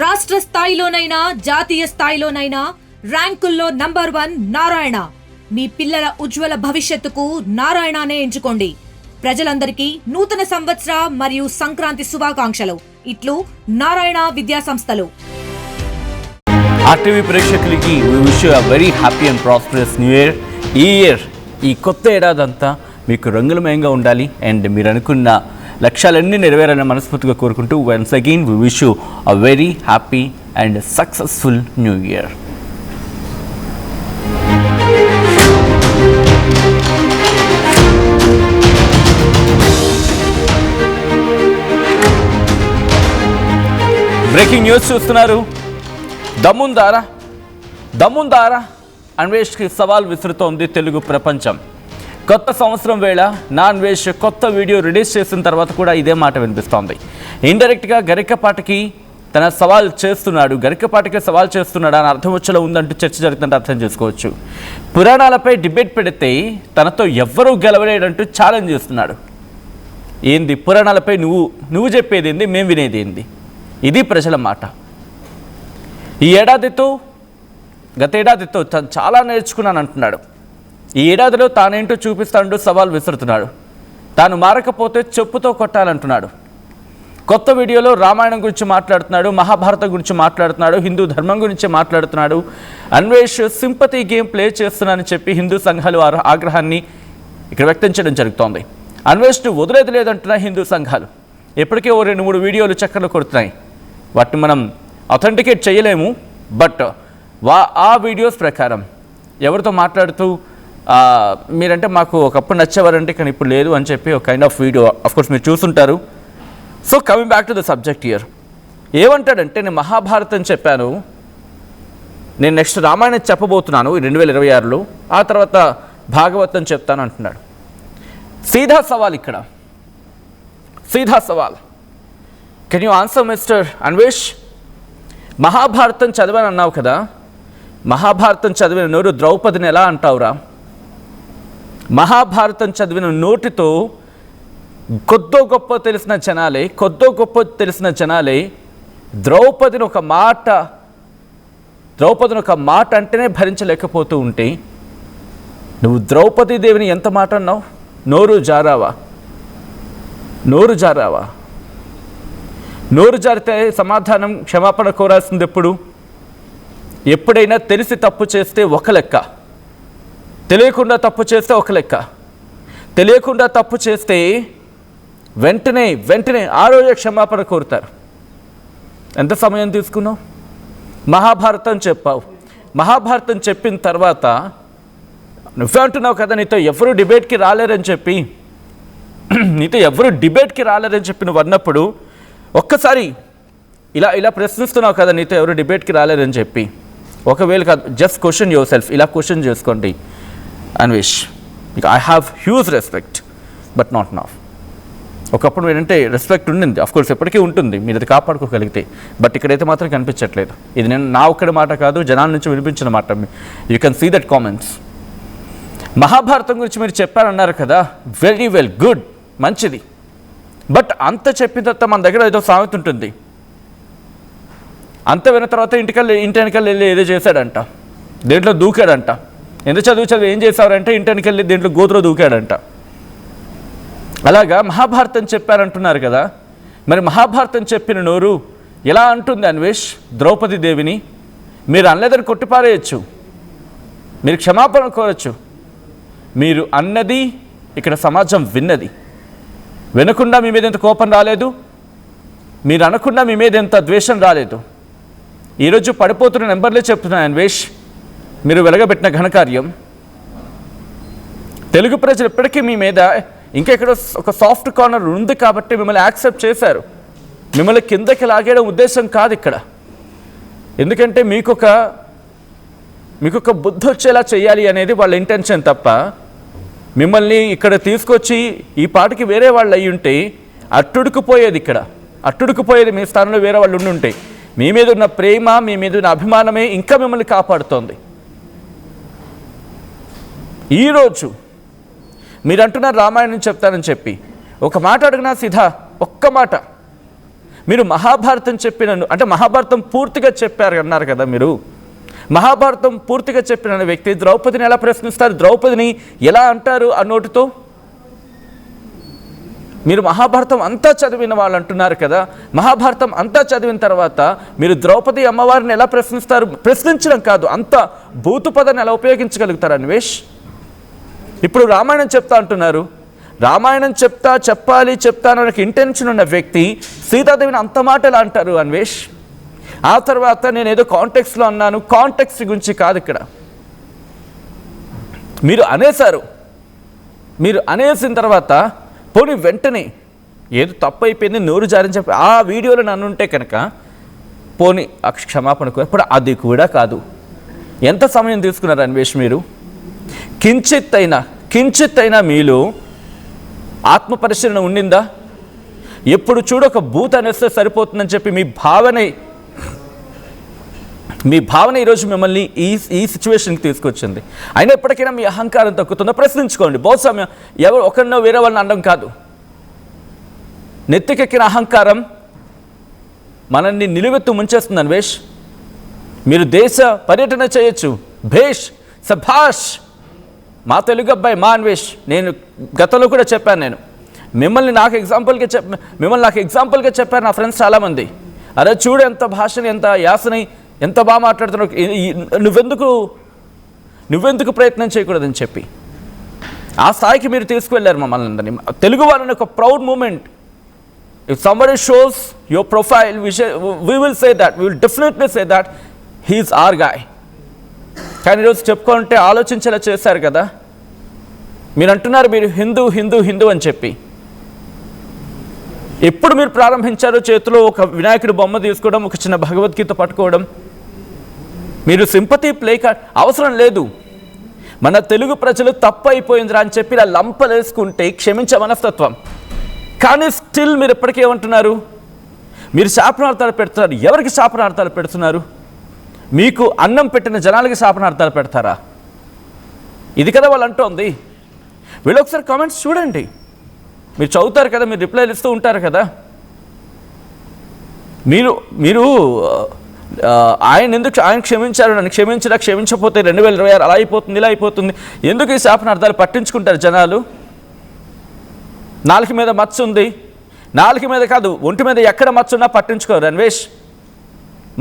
రాష్ట్ర స్థాయిలోనైనా జాతీయ స్థాయిలోనైనా ర్యాంకుల్లో నంబర్ 1 నారాయణ. మీ పిల్లల ఉజ్వల భవిష్యత్తుకు నారాయణనే ఎంచుకోండి. ప్రజలందరికీ నూతన సంవత్సర మరియు సంక్రాంతి శుభాకాంక్షలు. ఇట్లు నారాయణ విద్యా సంస్థలు. ఆర్టీవీ ప్రేక్షకులకి we wish you a very happy and prosperous new year. ఈ కొత్త ఏడాదంతా మీకు రంగులమయంగా ఉండాలి అండ్ మీరు అనుకున్న లక్ష్యాలన్నీ నెరవేరాలని మనస్ఫూర్తిగా కోరుకుంటూ once again we wish you a very happy and successful new year. Breaking news చూస్తున్నారు. దమ్ముందారా అన్వేష్కి సవాల్ విసురుతోంది తెలుగు ప్రపంచం. కొత్త సంవత్సరం వేళ అన్వేష్ కొత్త వీడియో రిలీజ్ చేసిన తర్వాత కూడా ఇదే మాట వినిపిస్తోంది. ఇండైరెక్ట్గా గరికపాటికి తన సవాల్ చేస్తున్నాడు, గరికపాటికి సవాల్ చేస్తున్నాడు అని అర్థం వచ్చేలా ఉందంటూ చర్చ జరుగుతుంటే అర్థం చేసుకోవచ్చు. పురాణాలపై డిబేట్ పెడితే తనతో ఎవ్వరూ గెలవలేడంటూ ఛాలెంజ్ చేస్తున్నాడు. ఏంది పురాణాలపై నువ్వు చెప్పేది ఏంది, మేము వినేది ఏంది? ఇది ప్రజల మాట. గత ఏడాదితో తను చాలా నేర్చుకున్నాను అంటున్నాడు. ఈ ఏడాదిలో తానేంటో చూపిస్తానంటూ సవాల్ విసురుతున్నాడు. తాను మారకపోతే చెప్పుతో కొట్టాలంటున్నాడు. కొత్త వీడియోలో రామాయణం గురించి మాట్లాడుతున్నాడు, మహాభారతం గురించి మాట్లాడుతున్నాడు, హిందూ ధర్మం గురించి మాట్లాడుతున్నాడు. అన్వేష్ సింపతి గేమ్ ప్లే చేస్తున్నానని చెప్పి హిందూ సంఘాలు ఆగ్రహాన్ని ఇక్కడ వ్యక్తం చేయడం జరుగుతోంది. అన్వేష్ను వదిలేది లేదంటున్న హిందూ సంఘాలు ఇప్పటికే 2-3 వీడియోలు చక్కర్లు కొడుతున్నాయి. వాటిని మనం అథెంటికేట్ చేయలేము, బట్ ఆ వీడియోస్ ప్రకారం ఎవరితో మాట్లాడుతూ మీరంటే మాకు ఒకప్పుడు నచ్చేవారంటే కానీ ఇప్పుడు లేదు అని చెప్పి ఒక కైండ్ ఆఫ్ వీడియో అఫ్కోర్స్ మీరు చూసుంటారు. So coming back to the subject here, ఏమంటాడంటే నేను మహాభారతం చెప్పాను, నేను నెక్స్ట్ రామాయణం చెప్పబోతున్నాను 2026లో, ఆ తర్వాత భాగవతం చెప్తాను అంటున్నాడు. సీదా సవాల్ ఇక్కడ, సీదా సవాల్. Can you answer mister Anvesh? Mahabharatam చదివాను అన్నావు కదా, మహాభారతం చదివిన నోరు ద్రౌపదిని ఎలా అంటావురా? మహాభారతం చదివిన నోటితో కొద్దో గొప్ప తెలిసిన జనాలే ద్రౌపదిని ఒక మాట అంటేనే భరించలేకపోతూ ఉంటే నువ్వు ద్రౌపదీదేవిని ఎంత మాట అన్నావు? నోరు జారితే సమాధానం క్షమాపణ కోరాల్సింది ఎప్పుడైనా తెలిసి తప్పు చేస్తే ఒక లెక్క, తెలియకుండా తప్పు చేస్తే ఒక లెక్క. తెలియకుండా తప్పు చేస్తే వెంటనే ఆ రోజే క్షమాపణ కోరుతారు. ఎంత సమయం తీసుకున్నావు? మహాభారతం చెప్పావు. మహాభారతం చెప్పిన తర్వాత నువ్వే అంటున్నావు కదా నీతో ఎవరు డిబేట్కి రాలేరని చెప్పి నువ్వు అన్నప్పుడు ఒక్కసారి ఇలా ప్రశ్నిస్తున్నావు కదా నీతో ఎవరు డిబేట్కి రాలేరని చెప్పి. ఒకవేళ కాదు, జస్ట్ క్వశ్చన్ యువర్ సెల్ఫ్, ఇలా క్వశ్చన్ చేసుకోండి. Anvesh, I have huge respect but not now. ఒకప్పుడు ఏంటంటే రెస్పెక్ట్ ఉండింది, అఫ్కోర్స్ ఎప్పటికీ ఉంటుంది మీరు అది కాపాడుకోగలిగితే, బట్ ఇక్కడైతే మాత్రం కనిపించట్లేదు. ఇది నేను నా ఒక్కడి మాట కాదు, జనాల నుంచి వినిపించిన మాట. You can see that comments. Mahabharatam గురించి మీరు చెప్పారన్నారు కదా, వెరీ వెల్, గుడ్, మంచిది. బట్ అంత చెప్పిన తర్వాత మన దగ్గర ఏదో సామెత ఉంటుంది, అంత విన్న తర్వాత ఇంటి వెనకాల వెళ్ళి ఏదో చేశాడంట, దేంట్లో దూకాడంట. ఎంత చదువు ఏం చేశారంటే ఇంటి వెనకాల వెళ్ళి దేంట్లో గోతులో దూకాడంట. అలాగా మహాభారతం చెప్పారంటున్నారు కదా, మరి మహాభారతం చెప్పిన నోరు ఎలా అంటుంది అన్వేష్ ద్రౌపది దేవిని? మీరు అనలేదని కొట్టిపారేయచ్చు, మీరు క్షమాపణ కోరచ్చు. మీరు అన్నది ఇక్కడ సమాజం విన్నది. వినకుండా మీ మీద ఎంత కోపం రాలేదు, మీరు అనకుండా మీ మీద ఎంత ద్వేషం రాలేదు. ఈరోజు పడిపోతున్న నెంబర్లే చెప్తున్నాను అన్వేష్, మీరు వెలగబెట్టిన ఘనకార్యం. తెలుగు ప్రజలు ఇప్పటికీ మీ మీద ఇంకా ఇక్కడ ఒక సాఫ్ట్ కార్నర్ ఉంది కాబట్టి మిమ్మల్ని యాక్సెప్ట్ చేశారు. మిమ్మల్ని కిందకి లాగేయడం ఉద్దేశం కాదు ఇక్కడ. ఎందుకంటే మీకొక బుద్ధి వచ్చేలా చేయాలి అనేది వాళ్ళ ఇంటెన్షన్ తప్ప, మిమ్మల్ని ఇక్కడ తీసుకొచ్చి ఈ పాటికి వేరే వాళ్ళు అయ్యి ఉంటే అట్టుడుకుపోయేది మీ స్థానంలో వేరే వాళ్ళు ఉండుంటే. మీ మీద ఉన్న ప్రేమ, మీ మీద ఉన్న అభిమానమే ఇంకా మిమ్మల్ని కాపాడుతోంది. ఈరోజు మీరు అంటున్నారు రామాయణం చెప్తానని చెప్పి, ఒక మాట అడిగినా సిద్ధా, ఒక్క మాట మీరు మహాభారతం చెప్పినను అంటే మహాభారతం పూర్తిగా చెప్పారు అన్నారు కదా మీరు. మహాభారతం పూర్తిగా చెప్పిన వ్యక్తి ద్రౌపదిని ఎలా ప్రశ్నిస్తారు, ద్రౌపదిని ఎలా అంటారు ఆ నోటితో? మీరు మహాభారతం అంతా చదివిన వాళ్ళు అంటున్నారు కదా, మహాభారతం అంతా చదివిన తర్వాత మీరు ద్రౌపది అమ్మవారిని ఎలా ప్రశ్నిస్తారు? ప్రశ్నించడం కాదు, అంత భూతు పదాన్ని ఎలా ఉపయోగించగలుగుతారు అన్వేష్? ఇప్పుడు రామాయణం చెప్తా అంటున్నారు, రామాయణం చెప్తానని ఇంటెన్షన్ ఉన్న వ్యక్తి సీతాదేవిని అంత మాట ఎలా అంటారు అన్వేష్? ఆ తర్వాత నేను ఏదో కాంటెక్స్లో అన్నాను, కాంటెక్స్ట్ గురించి కాదు ఇక్కడ. మీరు అనేసిన తర్వాత పోనీ వెంటనే ఏదో తప్పు అయిపోయింది నోరు జారని చెప్పి ఆ వీడియోలో నన్ను ఉంటే కనుక పోనీ క్షమాపణ ఇప్పుడు అది కూడా కాదు. ఎంత సమయం తీసుకున్నారు అన్వేష్ మీరు? కించిత్ అయినా మీలో ఆత్మ పరిశీలన ఉండిందా? ఎప్పుడు చూడు ఒక భూత అనేస్తే సరిపోతుందని చెప్పి మీ భావన ఈరోజు మిమ్మల్ని ఈ సిచ్యువేషన్కి తీసుకొచ్చింది. అయినా ఎప్పటికైనా మీ అహంకారం తగ్గుతుందో ప్రశ్నించుకోండి. బహుశా ఎవరు ఒకరినో వేరే వాళ్ళని అనడం కాదు. నెత్తికెక్కిన అహంకారం మనల్ని నిలువెత్తు ముంచేస్తుంది అన్వేష్. మీరు దేశ పర్యటన చేయొచ్చు, భేష్ సభాష్, మా తెలుగు అబ్బాయి మా అన్వేష్. నేను గతంలో కూడా చెప్పాను, నేను మిమ్మల్ని నాకు ఎగ్జాంపుల్గా చెప్పారు నా ఫ్రెండ్స్ చాలామంది. అరే చూడు ఎంత భాషని, ఎంత యాసని, ఎంత బాగా మాట్లాడుతున్నావు, నువ్వెందుకు ప్రయత్నం చేయకూడదని చెప్పి ఆ స్థాయికి మీరు తీసుకువెళ్ళారు మమ్మల్ని అందరినీ. తెలుగు వాళ్ళని ఒక proud moment. If somebody shows your profile, we will say that, we will definitely say that he is our guy. కానీ ఈరోజు చెప్పుకుంటే ఆలోచించేలా చేశారు కదా. మీరు అంటున్నారు మీరు హిందూ అని చెప్పి. ఎప్పుడు మీరు ప్రారంభించారో చేతిలో ఒక వినాయకుడి బొమ్మ తీసుకోవడం, ఒక చిన్న భగవద్గీత పట్టుకోవడం? మీరు సింపతి ప్లే కార్డ్ అవసరం లేదు. మన తెలుగు ప్రజలు తప్పు అయిపోయిందిరా అని చెప్పి ఇలా లంపలేసుకుంటే క్షమించే మనస్తత్వం. కానీ స్టిల్ మీరు ఎప్పటికీ ఏమంటున్నారు? మీరు శాపనార్థాలు పెడుతున్నారు. ఎవరికి శాపనార్థాలు పెడుతున్నారు? మీకు అన్నం పెట్టిన జనాలకి శాపనార్థాలు పెడతారా? ఇది కదా వాళ్ళు అంటోంది. వీళ్ళు ఒకసారి కామెంట్స్ చూడండి. మీరు చదువుతారు కదా, మీరు రిప్లైలు ఇస్తూ ఉంటారు కదా. మీరు ఆయన క్షమించారు, నన్ను క్షమించకపోతే 2026 అలా అయిపోతుంది, ఇలా అయిపోతుంది. ఎందుకు ఈ శాపనార్థాలు పట్టించుకుంటారు జనాలు? నాలుక మీద మచ్చ ఉంది, నాలుక మీద కాదు ఒంటి మీద ఎక్కడ మచ్చ ఉన్నా పట్టించుకోరు అన్వేష్.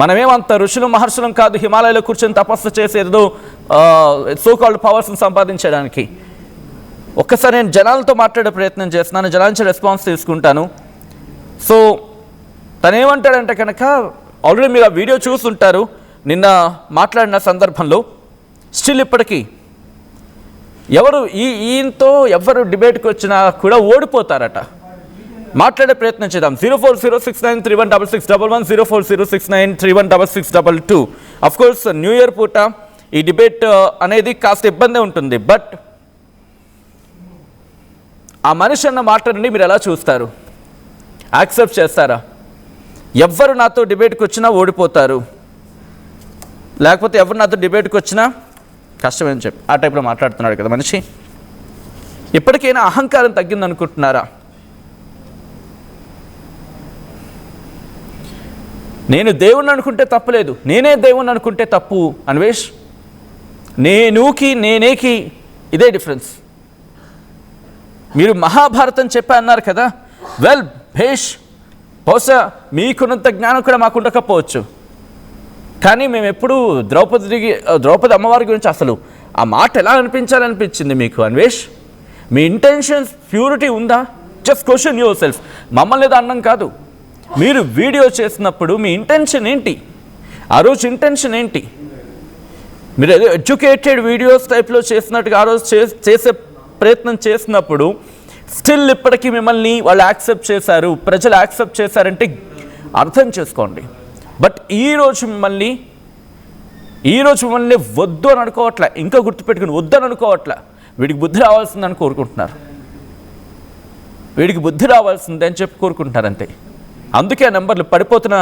మనమేమంత ఋషులు మహర్షులం కాదు హిమాలయాలో కూర్చొని తపస్సు చేసేదో సోకాల్డ్ పవర్స్ని సంపాదించడానికి. ఒక్కసారి నేను జనాలతో మాట్లాడే ప్రయత్నం చేస్తున్నాను, జనాల నుంచి రెస్పాన్స్ తీసుకుంటాను. సో తనేమంటాడంటే కనుక, ఆల్రెడీ మీరు ఆ వీడియో చూస్తుంటారు నిన్న మాట్లాడిన సందర్భంలో. స్టిల్ ఇప్పటికీ ఈయనతో ఎవరు డిబేట్కి వచ్చినా కూడా ఓడిపోతారట. మాట్లాడే ప్రయత్నం చేద్దాం. 0406931661 0406931662. అఫ్కోర్స్ న్యూ ఇయర్ పూట ఈ డిబేట్ అనేది కాస్త ఇబ్బంది ఉంటుంది. బట్ ఆ మనిషి అన్న మాటని మీరు ఎలా చూస్తారు? యాక్సెప్ట్ చేస్తారా? ఎవరు నాతో డిబేట్కి వచ్చినా ఓడిపోతారు, లేకపోతే ఎవరు నాతో డిబేట్కి వచ్చినా కష్టమని చెప్పి ఆ టైప్లో మాట్లాడుతున్నాడు కదా మనిషి. ఇప్పటికైనా అహంకారం తగ్గిందనుకుంటున్నారా? నేను దేవుణ్ణి అనుకుంటే తప్పులేదు, నేనే దేవుణ్ణి అనుకుంటే తప్పు అన్వేష్. నేనేకి ఇదే డిఫరెన్స్. మీరు మహాభారతం చెప్పా అన్నారు కదా, వెల్ భేష్, బహుశా మీకున్నంత జ్ఞానం కూడా మాకు ఉండకపోవచ్చు. కానీ మేము ఎప్పుడు ద్రౌపది అమ్మవారి గురించి అసలు ఆ మాట ఎలా అనిపించాలనిపించింది మీకు అన్వేష్? మీ ఇంటెన్షన్స్ ప్యూరిటీ ఉందా? Just question your self. మమ్మల్ని ఏదో అన్నం కాదు, మీరు వీడియో చేసినప్పుడు మీ ఇంటెన్షన్ ఏంటి? ఆ రోజు ఇంటెన్షన్ ఏంటి? మీరు ఏదో ఎడ్యుకేటెడ్ వీడియోస్ టైప్లో చేసినట్టుగా ఆ రోజు చేసే ప్రయత్నం చేసినప్పుడు స్టిల్ ఇప్పటికీ మిమ్మల్ని వాళ్ళు యాక్సెప్ట్ చేశారు, ప్రజలు యాక్సెప్ట్ చేశారంటే అర్థం చేసుకోండి. బట్ ఈరోజు మిమ్మల్ని వద్దు అని అనుకోవట్లే, ఇంకా గుర్తుపెట్టుకుని వద్దు అని అనుకోవట్లే. వీడికి బుద్ధి రావాల్సిందని కోరుకుంటున్నారు, వీడికి బుద్ధి రావాల్సిందే అని చెప్పి కోరుకుంటున్నారు అంతే. అందుకే ఆ నెంబర్లు పడిపోతున్న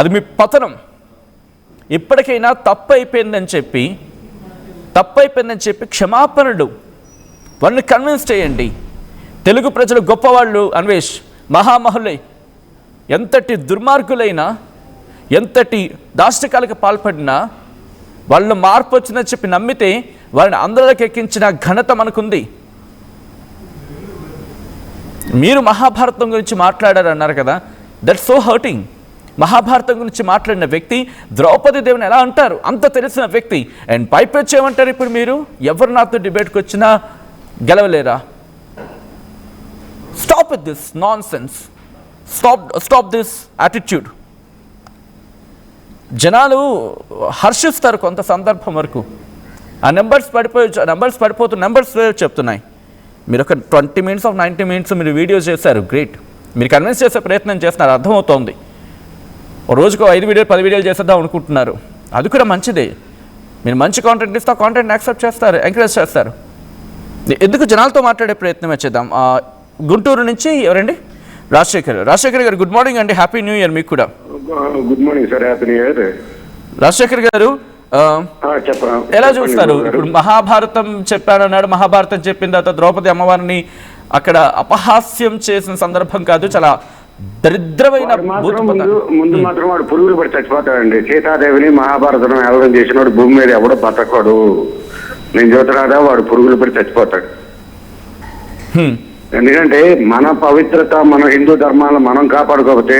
అది మీ పతనం. ఇప్పటికైనా తప్పు అయిపోయిందని చెప్పి క్షమాపణలు వాళ్ళని కన్విన్స్ చేయండి. తెలుగు ప్రజలు గొప్పవాళ్ళు అన్వేష్, మహామహులై. ఎంతటి దుర్మార్గులైనా, ఎంతటి దాష్టికాలకు పాల్పడినా వాళ్ళు మార్పు వచ్చిందని చెప్పి నమ్మితే వారిని అందరికి ఎక్కించిన ఘనత మనకుంది. మీరు మహాభారతం గురించి మాట్లాడారు అన్నారు కదా, దట్స్ సో హర్టింగ్. మహాభారతం గురించి మాట్లాడిన వ్యక్తి ద్రౌపది దేవిని ఎలా అంటారు? అంత తెలిసిన వ్యక్తి. అండ్ పైపెచ్చి ఏమంటారు ఇప్పుడు మీరు? ఎవరు నాతో డిబేట్కి వచ్చినా గెలవలేరా? Stop with this nonsense. Stop this attitude. జనాలు హర్షిస్తారు కొంత సందర్భం వరకు. ఆ నెంబర్స్ పడిపోతున్న నెంబర్స్ చెప్తున్నాయి. మీరు ఒక 20 minutes of 90 minutes మీరు వీడియోస్ చేశారు, గ్రేట్. మీరు కన్విన్స్ చేసే ప్రయత్నం చేస్తున్నారు, అర్థమవుతోంది. రోజుకు 5 వీడియోలు 10 వీడియోలు చేసేద్దాం అనుకుంటున్నారు, అది కూడా మంచిదే. మీరు మంచి కాంటెంట్ ఇస్తే ఆ కాంటెంట్ యాక్సెప్ట్ చేస్తారు, ఎంకరేజ్ చేస్తారు. ఎందుకు జనాలతో మాట్లాడే ప్రయత్నం చేద్దాం. గుంటూరు నుంచి ఎవరండి? రాజశేఖర్ గారు గుడ్ మార్నింగ్ అండి, హ్యాపీ న్యూ ఇయర్ మీకు కూడా. Good morning sir, happy new year. Rajasekhar గారు ఎలా చూస్తారు? ఇప్పుడు మహాభారతం చెప్పానన్నాడు, మహాభారతం చెప్పిన తర్వాత ద్రౌపది అమ్మవారిని అక్కడ అపహాస్యం చేసిన సందర్భం కాదు, చాలా దరిద్రమైన ముందు మాత్రం వాడు పురుగులు పడి చచ్చిపోతాడండి. సీతాదేవిని మహాభారతం ఎలడం చేసినవాడు భూమి మీద ఎవడో బతకడు. నేను చూస్తున్నాడా, వాడు పురుగులు పడి చచ్చిపోతాడు. ఎందుకంటే మన పవిత్రత, మన హిందూ ధర్మాలను మనం కాపాడుకోకపోతే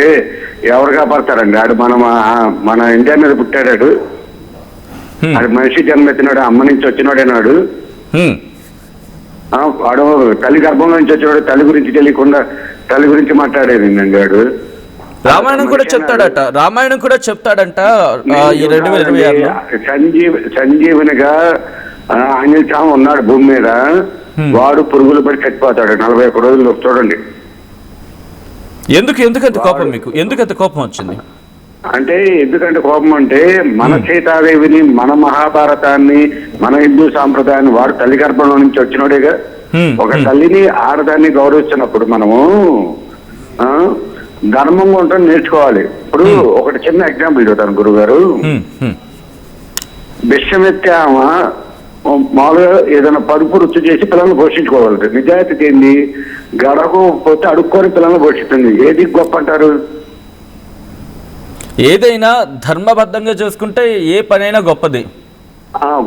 ఎవరు కాపాడతారండి? ఆడు మన ఇండియా మీద పుట్టాడు, ఆడు మనిషి జన్మెత్తినాడు, అమ్మ నుంచి వచ్చినాడేనాడు. వాడు తల్లి గర్భం నుంచి వచ్చినాడు, తల్లి గురించి తెలియకుండా తల్లి గురించి మాట్లాడేది వాడు. రామాయణం కూడా చెప్తాడంట. సంజీవునిగా ఆంజనేయ స్వామి ఉన్నాడు భూమి మీద, వాడు పురుగులు పడి చచ్చిపోతాడు 41 రోజులు. చూడండి ఎందుకంత కోపం మీకు? ఎందుకంత కోపం వచ్చింది అంటే, ఎందుకంటే కోపం అంటే మన సీతాదేవిని, మన మహాభారతాన్ని, మన హిందూ సాంప్రదాయాన్ని వాడు తల్లి గర్భంలో నుంచి వచ్చినోడేగా. ఒక తల్లిని ఆడదాన్ని గౌరవిస్తున్నప్పుడు మనము ధర్మంగా ఉంటాం నేర్చుకోవాలి. ఇప్పుడు ఒకటి చిన్న ఎగ్జాంపుల్ చెబుతాను గురుగారు. విషమెత్తే ఆమె మామూలుగా ఏదైనా పరుపు రుచి చేసి పిల్లల్ని పోషించుకోగలదు. నిజాయితీ ఏంది? గడవకపోతే అడుక్కొని పిల్లల్ని పోషిస్తుంది. ఏది గొప్ప అంటారు? ఏదైనా ధర్మబద్ధంగా చేసుకుంటే ఏ పనైనా గొప్పది.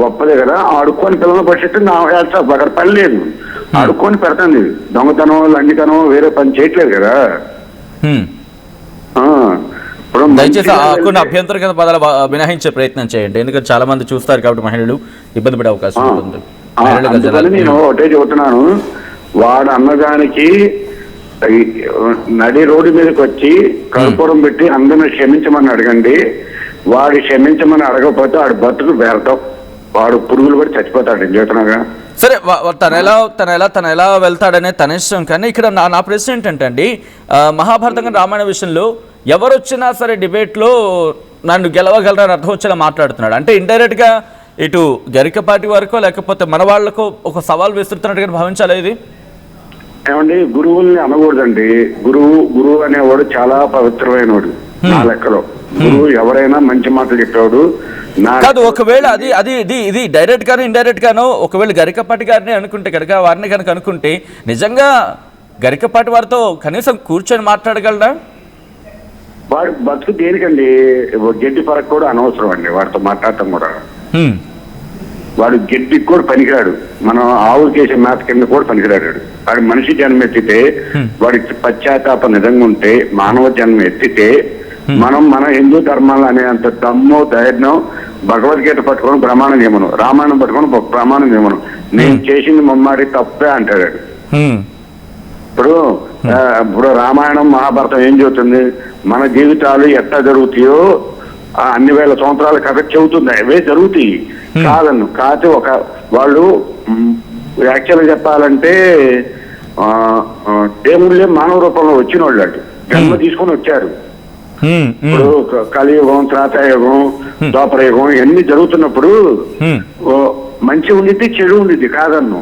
గొప్పదే కదా. అడుక్కొని పిల్లల్ని పోషిస్తుంది. అక్కడ పని లేదు, అడుక్కొని పెడుతుంది. దొంగతనం, లంగితనం, వేరే పని చేయట్లేదు కదా. దయచేసి కొన్ని అభ్యంతరకర పదాలు మినహాయించే ప్రయత్నం చేయండి, ఎందుకంటే చాలా మంది చూస్తారు కాబట్టి మహిళలు ఇబ్బంది పడే అవకాశం ఉంటుంది. నేను ఒకటే చెబుతున్నాను, వాడు అన్నదానికి నడి రోడ్డు మీదకి వచ్చి కర్పూరం పెట్టి అందరిని క్షమించమని అడగండి. వాడు క్షమించమని అడగకపోతే వాడు బతుకు వ్యర్థం, వాడు పురుగులు కూడా చచ్చిపోతాడు. చెబుతున్నాగా. సరే, తన ఎలా వెళ్తాడనే తన ఇష్టం. కానీ ఇక్కడ నా ప్రశ్న ఏంటంటే అండి, మహాభారతం రామాయణ విషయంలో ఎవరు వచ్చినా సరే డిబేట్లో నన్ను గెలవగలరని అర్థం వచ్చేలా మాట్లాడుతున్నాడు. అంటే ఇండైరెక్ట్గా ఇటు గరికపాటి వరకో లేకపోతే మన వాళ్ళకో ఒక సవాల్ విసురుతున్నట్టుగా భావించాలి ఇది. ఏమండి, గురువుల్ని అనకూడదండి. గురువు అనేవాడు చాలా పవిత్రమైన వాడు నా లెక్కలో. గురువు ఎవరైనా మంచి మాటలు చెప్పేవాడు కాదు. ఒకవేళ ఇది డైరెక్ట్ గాను ఇండైరెక్ట్ గాను ఒకవేళ గరికపాటి గారిని అనుకుంటే కనుక, వారిని కనుక అనుకుంటే నిజంగా గరికపాటి వారితో కనీసం కూర్చొని మాట్లాడగలరా? వాడు బతుకు దేనికండి? గడ్డి పరకు కూడా అనవసరం అండి వాడితో మాట్లాడటం కూడా. వాడు గడ్డికి కూడా పనికిరాడు, మనం ఆవులు చేసే మేత కింద కూడా పనికిరాడు. వాడు మనిషి జన్మ ఎత్తితే, వాడికి పశ్చాత్తాప నిజంగా ఉంటే, మానవ జన్మ ఎత్తితే మనం మన హిందూ ధర్మాలు అనేంత దమ్ము ధైర్యం భగవద్గీత పట్టుకొని ప్రమాణం చేయమను, రామాయణం పట్టుకొని ప్రమాణం చేయమను. నేను చేసింది మమ్మాడి తప్పే అంటాడు. ఇప్పుడు రామాయణం మహాభారతం ఏం చెబుతుంది? మన జీవితాలు ఎట్లా జరుగుతాయో అన్ని వేల సంవత్సరాల కథ చెబుతుంది. అవే జరుగుతాయి కాదన్ను. కాకపోతే వాళ్ళు యాక్చువల్గా చెప్పాలంటే దేవుళ్ళే మానవ రూపంలో వచ్చిన వాళ్ళు జన్మ తీసుకొని వచ్చారు. ఇప్పుడు కలియుగం, త్రేతాయుగం, ద్వాపరయుగం ఇవన్నీ జరుగుతున్నప్పుడు మంచి ఉండిద్ది, చెడు ఉండిద్ది కాదన్ను.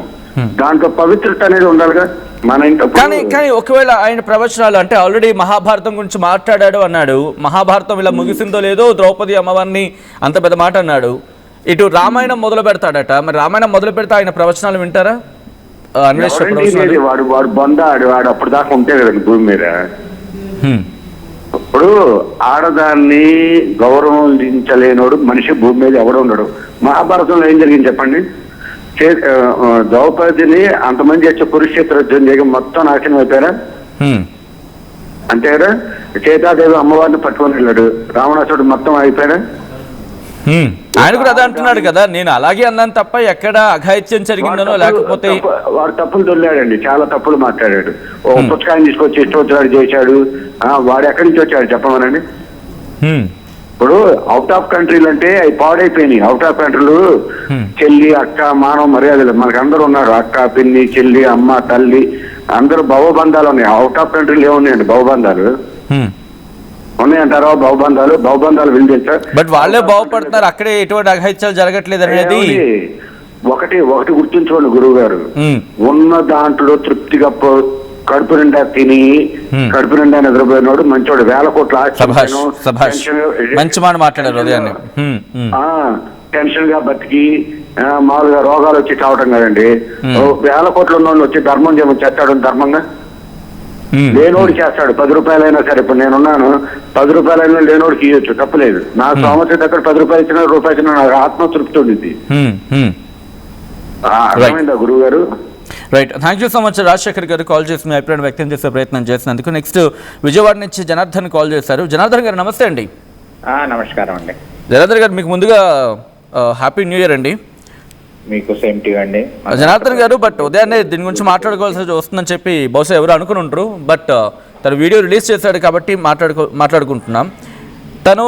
దాంట్లో పవిత్రత అనేది ఉండాలిగా మన ఇంట్లో. కానీ ఒకవేళ ఆయన ప్రవచనాలు అంటే ఆల్రెడీ మహాభారతం గురించి మాట్లాడాడు అన్నాడు. మహాభారతం ఇలా ముగిసిందో లేదో, ద్రౌపది అమ్మవారిని అంత పెద్ద మాట అన్నాడు. ఇటు రామాయణం మొదలు పెడతాడట. మరి రామాయణం మొదలు పెడితే ఆయన ప్రవచనాలు వింటారా? వాడు బొందాడు, వాడు అప్పుడు దాకా ఉంటే కదండి భూమి మీద. ఇప్పుడు ఆడదాన్ని గౌరవించలేనోడు మనిషి భూమి మీద ఎవడు ఉండడు. మహాభారతంలో ఏం జరిగింది చెప్పండి? ద్రౌపదిని అంతమంది వచ్చే కురుక్షేత్ర యుద్ధం చేయగా మొత్తం నాశనం అయిపోయారా? అంతే కదా. సీతాదేవి అమ్మవారిని పట్టుకొని వెళ్ళాడు, రావణాసుడు మొత్తం అయిపోయాడా? ఆయన కూడా అదే అంటున్నాడు కదా, నేను అలాగే అన్నాను తప్ప ఎక్కడ అఘాయిత్యం జరిగిందనో లేకపోతే వాడు తప్పులు దొల్లాడండి, చాలా తప్పులు మాట్లాడాడు. ఓ పుస్తకాన్ని తీసుకొచ్చి ఇష్టం చేశాడు. వాడు ఎక్కడి నుంచి వచ్చాడు చెప్పమనండి. ఇప్పుడు అవుట్ ఆఫ్ కంట్రీలు అంటే అవి పాడైపోయినాయి. అవుట్ ఆఫ్ కంట్రీలు చెల్లి అక్క మానవ మర్యాదలు మనకు అందరూ ఉన్నారు. అక్క పిన్ని చెల్లి అమ్మ తల్లి అందరూ భవబంధాలు ఉన్నాయి. అవుట్ ఆఫ్ కంట్రీలు ఏమున్నాయండి భవబంధాలు? ఉన్నాయంటారా భవబంధాలు వినిపించా? బట్ వాళ్ళే బాగుపడుతున్నారు, అక్కడే ఎటువంటి అఘాయిత్యాలు జరగట్లేదు అనేది ఒకటి గుర్తుంచుకోండి గురువు గారు. ఉన్న దాంట్లో తృప్తిగా కడుపు నిండా తిని కడుపు నిండా నిద్రపోయినాడు మంచోడు. 1000 కోట్ల మంచి మాట మాట్లాడారు ఉదయాన్నే. టెన్షన్ గా బతికి మామూలుగా రోగాలు వచ్చి చావటం కదండి. 1000 కోట్లు ఉన్నోళ్ళు వచ్చి ధర్మం చేయమని చేస్తాడు. ధర్మంగా లేనోడు చేస్తాడు. 10 రూపాయలైనా సరే, ఇప్పుడు నేనున్నాను, 10 రూపాయలైనా లేనోడికి ఇవ్వచ్చు, తప్పలేదు. నా సంవత్సరం దగ్గర 10 రూపాయలు ఇచ్చినా రూపాయి ఇచ్చినా నాకు ఆత్మతృప్తి ఉండింది. అర్థమైందా గురువు గారు? Right, thank you so much Rajasekhar గారు కాల్ చేసి మీ అభిప్రాయం వ్యక్తం చేసే ప్రయత్నం చేసినందుకు. నెక్స్ట్ విజయవాడ నుంచి జనార్దన్ కాల్ చేశారు. జనార్దన్ గారు నమస్తే అండి. నమస్కారం అండి. జనార్దన్ గారు మీకు ముందుగా హ్యాపీ న్యూ ఇయర్ అండి. మీకు సేమ్ టు అండి జనార్దన్ గారు. బట్ ఉదయాన్నే దీని గురించి మాట్లాడుకోవాల్సి వస్తుందని చెప్పి బహుశా ఎవరు అనుకుని ఉంటారు. బట్ తను వీడియో రిలీజ్ చేశాడు కాబట్టి మాట్లాడుకుంటున్నాం. తను